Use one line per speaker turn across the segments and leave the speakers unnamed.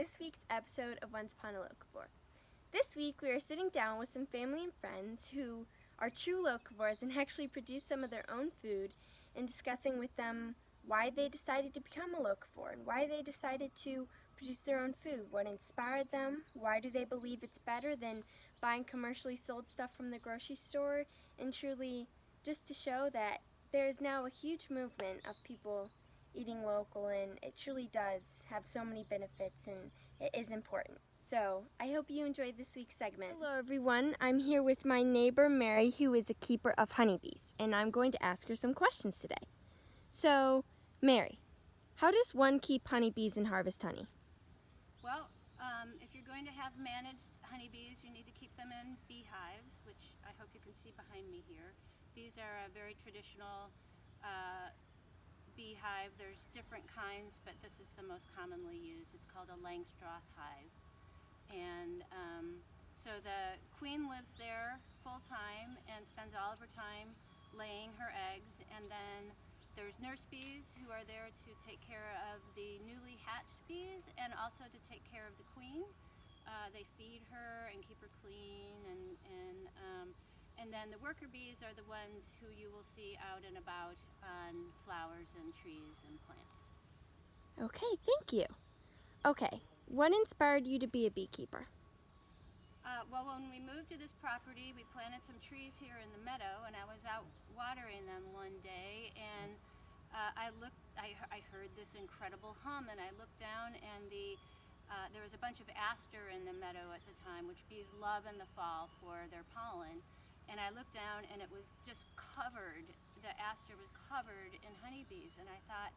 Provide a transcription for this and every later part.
this week's episode of Once Upon A Locavore. This week we are sitting down with some family and friends who are true locavores and actually produce some of their own food, and discussing with them why they decided to become a locavore and why they decided to produce their own food, what inspired them, why do they believe it's better than buying commercially sold stuff from the grocery store, and truly just to show that there is now a huge movement of people eating local, and it truly does have so many benefits and it is important. So I hope you enjoyed this week's segment. Hello everyone, I'm here with my neighbor Mary, who is a keeper of honeybees, and I'm going to ask her some questions today. So Mary, how does one keep honeybees and harvest honey?
Well, if you're going to have managed honeybees, you need to keep them in beehives, which I hope you can see behind me here. These are a very traditional beehive. There's different kinds, but this is the most commonly used. It's called a Langstroth hive. And so the queen lives there full time and spends all of her time laying her eggs, and then there's nurse bees who are there to take care of the newly hatched bees and also to take care of the queen. They feed her and keep her clean, and then the worker bees are the ones who you will see out and about on flowers and trees and plants.
Okay, thank you. Okay, what inspired you to be a beekeeper?
Well, when we moved to this property, we planted some trees here in the meadow, and I was out watering them one day, and I heard this incredible hum, and I looked down, and there was a bunch of aster in the meadow at the time, which bees love in the fall for their pollen. And I looked down, and it was just covered, the aster was covered in honeybees, and I thought,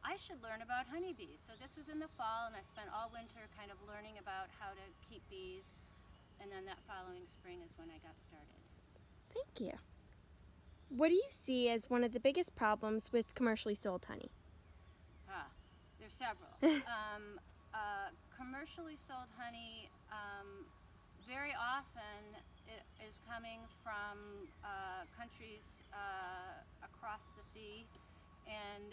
I should learn about honeybees. So this was in the fall, and I spent all winter kind of learning about how to keep bees. And then that following spring is when I got started.
Thank you. What do you see as one of the biggest problems with commercially sold honey?
There's several. Commercially sold honey very often it is coming from countries across the sea, and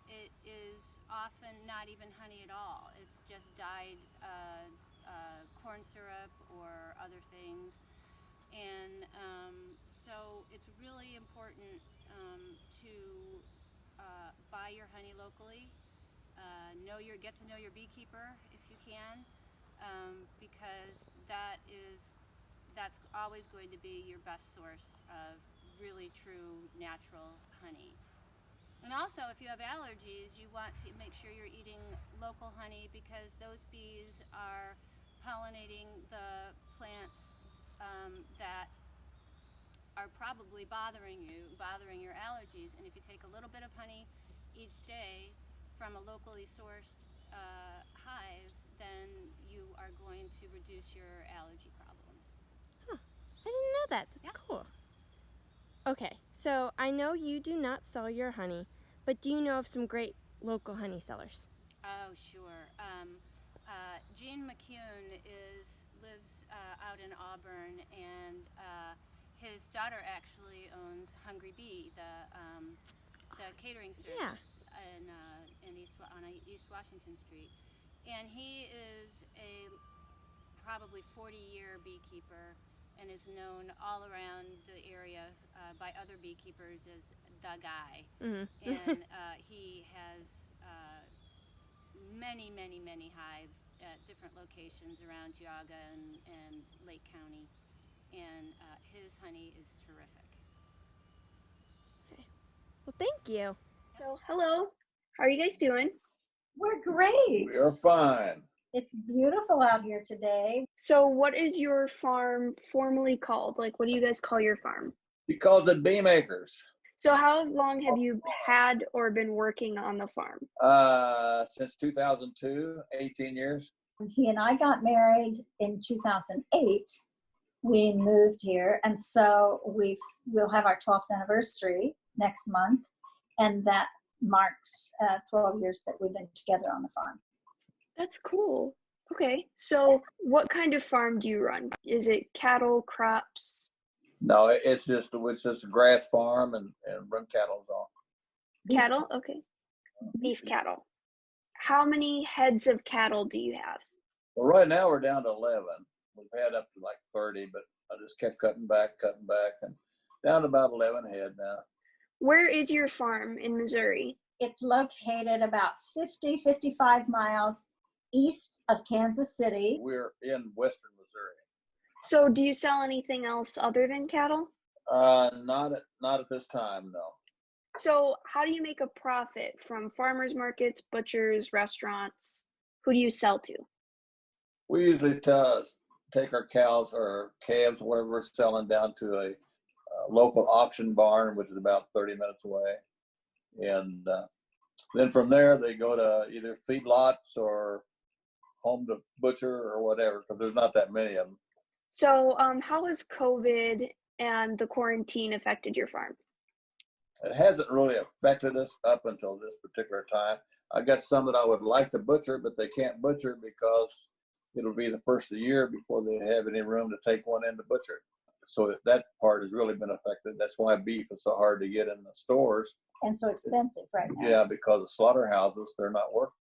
it is often not even honey at all. It's just dyed corn syrup or other things, and so it's really important to buy your honey locally. Get to know your beekeeper if you can, because that's always going to be your best source of really true natural honey. And also, if you have allergies, you want to make sure you're eating local honey, because those bees are pollinating the plants that are probably bothering your allergies. And if you take a little bit of honey each day from a locally sourced hive, then you are going to reduce your allergy problems.
Huh. I didn't know that. That's cool. Okay, so I know you do not sell your honey, but do you know of some great local honey sellers?
Oh, sure. Gene McCune lives out in Auburn, and his daughter actually owns Hungry Bee, the catering service in East Washington Street, and he is a probably 40-year beekeeper and is known all around the area by other beekeepers as the guy.
Mm-hmm.
And he has many hives at different locations around Geauga and Lake County, and his honey is terrific.
Okay. Well, thank you.
So, hello. How are you guys doing?
We're great.
We're fine.
It's beautiful out here today.
So, what is your farm formally called? Like, what do you guys call your farm?
He calls it bee makers.
So, how long have you had or been working on the farm?
Since 2002, 18 years.
He and I got married in 2008. We moved here, and so we'll have our 12th anniversary next month, and that marks 12 years that we've been together on the farm.
That's cool. Okay. So, what kind of farm do you run? Is it cattle, crops?
No, it's just a grass farm and run cattle all.
Cattle? Okay. Beef cattle. How many heads of cattle do you have?
Well, right now we're down to 11. We've had up to like 30, but I just kept cutting back, and down to about 11 head now.
Where is your farm in Missouri?
It's located about 55 miles east of Kansas City.
We're in western Missouri.
So do you sell anything else other than cattle?
Not at this time, no.
So how do you make a profit from farmers markets, butchers, restaurants? Who do you sell to?
We usually take our cows or calves, whatever we're selling, down to a local auction barn, which is about 30 minutes away. And then from there, they go to either feedlots or home to butcher or whatever, because there's not that many of them.
So how has COVID and the quarantine affected your farm?
It hasn't really affected us up until this particular time. I got some that I would like to butcher, but they can't butcher because it'll be the first of the year before they have any room to take one in to butcher. So that part has really been affected. That's why beef is so hard to get in the stores.
And so expensive right now.
Yeah, because the slaughterhouses, they're not working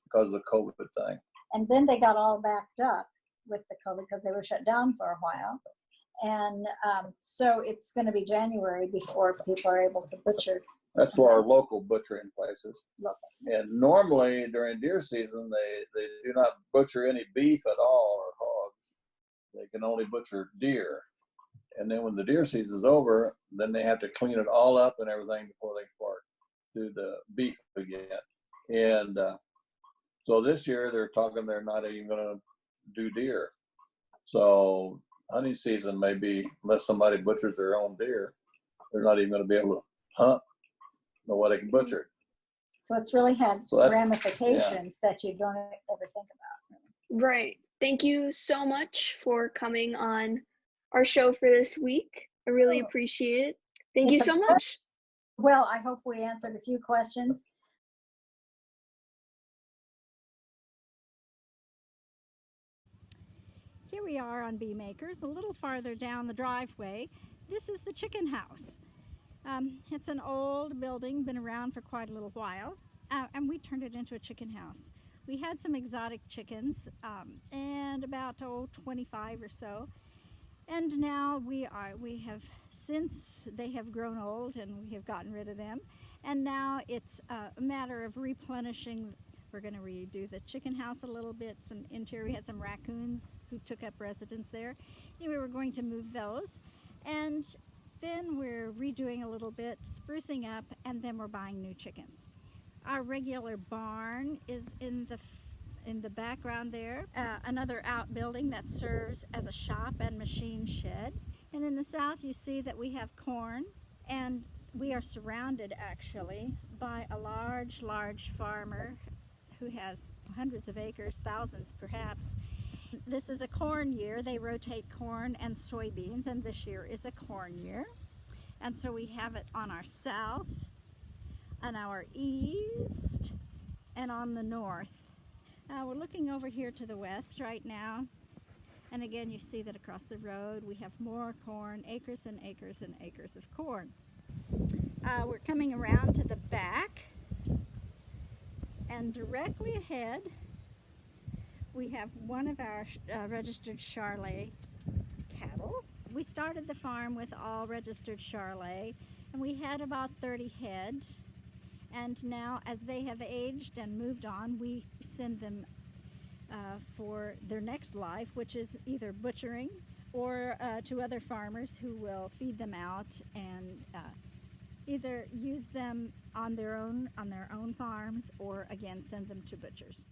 because of the COVID thing.
And then they got all backed up with the COVID because they were shut down for a while. And so it's going to be January before people are able to butcher.
That's for our local butchering places.
Local.
And normally during deer season, they do not butcher any beef at all or hogs. They can only butcher deer. And then when the deer season is over, then they have to clean it all up and everything before they start do the beef again. And so this year they're talking they're not even going to do deer. So hunting season may be, unless somebody butchers their own deer, they're not even going to be able to hunt or what they can butcher.
So it's really had ramifications that you don't ever think about.
Right. Thank you so much for coming on our show for this week. I really appreciate it. Thank you so much.
Well, I hope we answered a few questions.
Here we are on Bee Makers, a little farther down the driveway. This is the chicken house. It's an old building, been around for quite a little while, and we turned it into a chicken house. We had some exotic chickens, and about 25 or so, and now we have, since they have grown old and we have gotten rid of them, and now it's a matter of replenishing. We're going to redo the chicken house a little bit, some interior. We had some raccoons who took up residence there. Anyway, we're going to move those, and then we're redoing a little bit, sprucing up, and then we're buying new chickens. Our regular barn is in the background there, another outbuilding that serves as a shop and machine shed. And in the south you see that we have corn, and we are surrounded actually by a large farmer who has hundreds of acres, thousands perhaps. This is a corn year. They rotate corn and soybeans, and this year is a corn year. And so we have it on our south, on our east, and on the north. We're looking over here to the west right now, and again you see that across the road we have more corn, acres and acres and acres of corn. We're coming around to the back, and directly ahead we have one of our registered Charolais cattle. We started the farm with all registered Charolais, and we had about 30 head. And now, as they have aged and moved on, we send them for their next life, which is either butchering or to other farmers who will feed them out and either use them on their own farms, or again send them to butchers.